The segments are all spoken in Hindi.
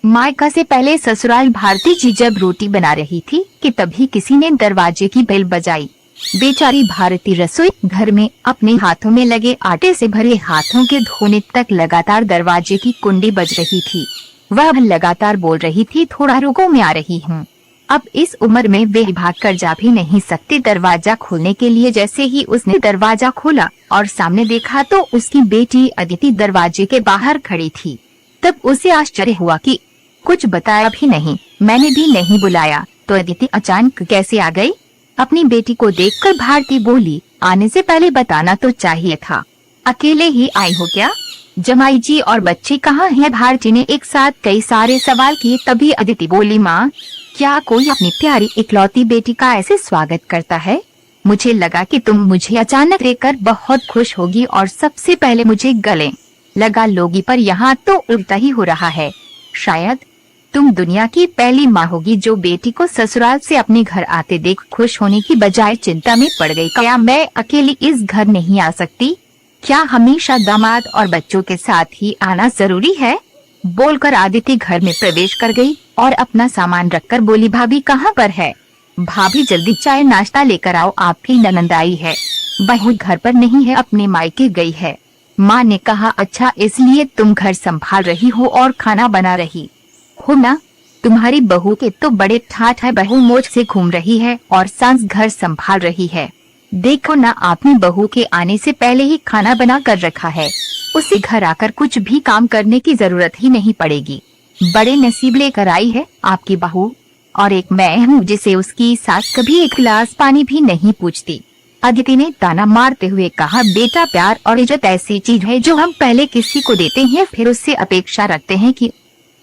मायका से पहले ससुराल भारती जी जब रोटी बना रही थी कि तभी किसी ने दरवाजे की बेल बजाई। बेचारी भारती रसोई घर में अपने हाथों में लगे आटे से भरे हाथों के धोने तक लगातार दरवाजे की कुंडी बज रही थी। वह लगातार बोल रही थी, थोड़ा रुको, मैं आ रही हूँ। अब इस उम्र में वे भाग कर जा भी नहीं सकती दरवाजा खोलने के लिए। जैसे ही उसने दरवाजा खोला और सामने देखा तो उसकी बेटी अदिति दरवाजे के बाहर खड़ी थी। तब उसे आश्चर्य हुआ कि कुछ बताया भी नहीं, मैंने भी नहीं बुलाया, तो अदिति अचानक कैसे आ गई? अपनी बेटी को देखकर भारती बोली, आने से पहले बताना तो चाहिए था। अकेले ही आई हो क्या? जमाई जी और बच्चे कहाँ हैं? भारती ने एक साथ कई सारे सवाल किए। तभी अदिति बोली, माँ, क्या कोई अपनी प्यारी इकलौती बेटी का ऐसे स्वागत करता है? मुझे लगा कि तुम मुझे अचानक देखकर बहुत खुश होगी और सबसे पहले मुझे गले लगा लोगी, पर यहाँ तो उल्टा ही हो रहा है। शायद तुम दुनिया की पहली माँ होगी जो बेटी को ससुराल से अपने घर आते देख खुश होने की बजाय चिंता में पड़ गई। क्या मैं अकेली इस घर नहीं आ सकती? क्या हमेशा दामाद और बच्चों के साथ ही आना जरूरी है? बोलकर आदिति घर में प्रवेश कर गई और अपना सामान रखकर बोली, भाभी कहाँ पर है? भाभी जल्दी चाय नाश्ता लेकर आओ, आपकी ननंद आई है। बहू घर पर नहीं है, अपने मायके गई है। माँ ने कहा, अच्छा इसलिए तुम घर संभाल रही हो और खाना बना रही हो ना? तुम्हारी बहू के तो बड़े ठाठ है, बहू मोच से घूम रही है और सास घर संभाल रही है। देखो ना, आपने बहू के आने से पहले ही खाना बना कर रखा है। उसे घर आकर कुछ भी काम करने की जरूरत ही नहीं पड़ेगी। बड़े नसीब लेकर आई है आपकी बहू। और एक मैं हूँ जिसे उसकी सास कभी एक गिलास पानी भी नहीं पूछती। अदिति ने ताना मारते हुए कहा, बेटा, प्यार और इज्जत ऐसी चीज है जो हम पहले किसी को देते हैं, फिर उससे अपेक्षा रखते हैं कि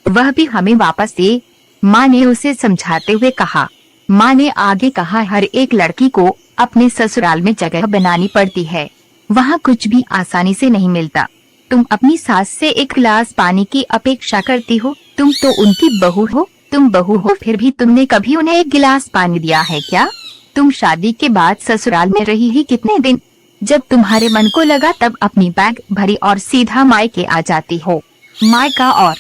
वह भी हमें वापस दे। माँ ने उसे समझाते हुए कहा। माँ ने आगे कहा, हर एक लड़की को अपने ससुराल में जगह बनानी पड़ती है, वहाँ कुछ भी आसानी से नहीं मिलता। तुम अपनी सास से एक गिलास पानी की अपेक्षा करती हो? तुम तो उनकी बहू हो। तुम बहू हो, फिर भी तुमने कभी उन्हें एक गिलास पानी दिया है क्या? तुम शादी के बाद ससुराल में रही ही कितने दिन? जब तुम्हारे मन को लगा तब अपनी बैग भरी और सीधा मायके आ जाती हो। मायका और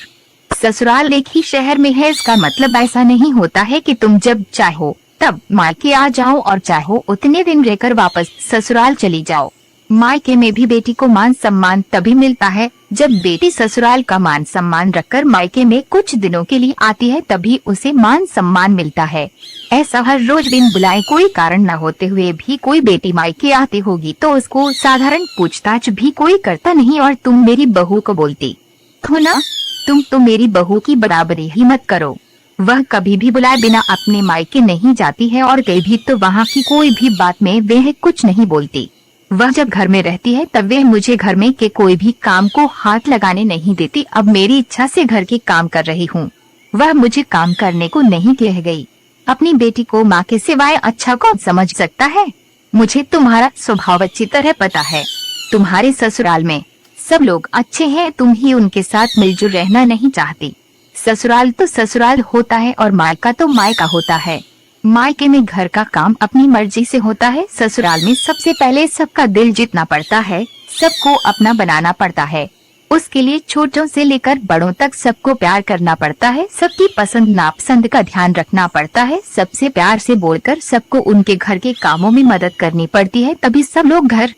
ससुराल एक ही शहर में है, इसका मतलब ऐसा नहीं होता है कि तुम जब चाहो तब मायके आ जाओ और चाहो उतने दिन रहकर वापस ससुराल चली जाओ। मायके में भी बेटी को मान सम्मान तभी मिलता है जब बेटी ससुराल का मान सम्मान रखकर मायके में कुछ दिनों के लिए आती है, तभी उसे मान सम्मान मिलता है। ऐसा हर रोज बिन बुलाए कोई कारण न होते हुए भी कोई बेटी मायके आती होगी तो उसको साधारण पूछताछ भी कोई करता नहीं। और तुम मेरी बहू को बोलती हो ना, तुम तो मेरी बहू की बराबरी ही मत करो। वह कभी भी बुलाए बिना अपने मायके नहीं जाती है और कहीं भी तो वहाँ की कोई भी बात में वह कुछ नहीं बोलती। वह जब घर में रहती है तब वह मुझे घर में के कोई भी काम को हाथ लगाने नहीं देती। अब मेरी इच्छा से घर के काम कर रही हूँ, वह मुझे काम करने को नहीं कह गई। अपनी बेटी को माँ के सिवाय अच्छा कौन समझ सकता है? मुझे तुम्हारा स्वभाव अच्छी तरह पता है। तुम्हारे ससुराल में सब लोग अच्छे हैं, तुम ही उनके साथ मिलजुल रहना नहीं चाहती। ससुराल तो ससुराल होता है और मायका तो मायका होता है। मायके में घर का काम अपनी मर्जी से होता है, ससुराल में सबसे पहले सबका दिल जीतना पड़ता है, सबको अपना बनाना पड़ता है। उसके लिए छोटों से लेकर बड़ों तक सबको प्यार करना पड़ता है, सबकी पसंद नापसंद का ध्यान रखना पड़ता है, सबसे प्यार से बोलकर सबको उनके घर के कामों में मदद करनी पड़ती है। तभी सब लोग घर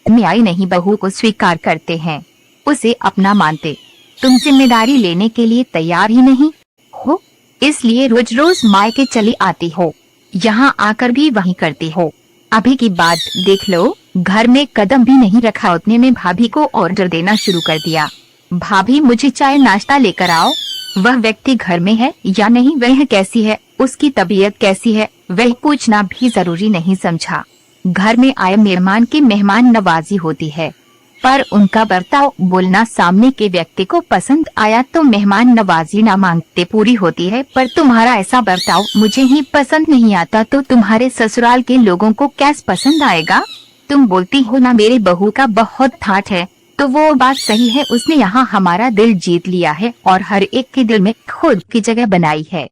में आई नहीं बहू को स्वीकार करते हैं, उसे अपना मानते। तुम जिम्मेदारी लेने के लिए तैयार ही नहीं हो, इसलिए रोज रोज मायके चली आती हो, यहाँ आकर भी वही करती हो। अभी की बात देख लो, घर में कदम भी नहीं रखा उतने में भाभी को ऑर्डर देना शुरू कर दिया। भाभी मुझे चाय नाश्ता लेकर आओ। वह व्यक्ति घर में है या नहीं, वह कैसी है, उसकी तबीयत कैसी है, वह पूछना भी जरूरी नहीं समझा। घर में आए मेहमान की मेहमान नवाजी होती है, पर उनका बर्ताव बोलना सामने के व्यक्ति को पसंद आया तो मेहमान नवाजी ना मांगते पूरी होती है। पर तुम्हारा ऐसा बर्ताव मुझे ही पसंद नहीं आता तो तुम्हारे ससुराल के लोगों को कैसे पसंद आएगा? तुम बोलती हो ना मेरी बहू का बहुत ठाठ है, तो वो बात सही है। उसने यहाँ हमारा दिल जीत लिया है और हर एक के दिल में खुद की जगह बनाई है।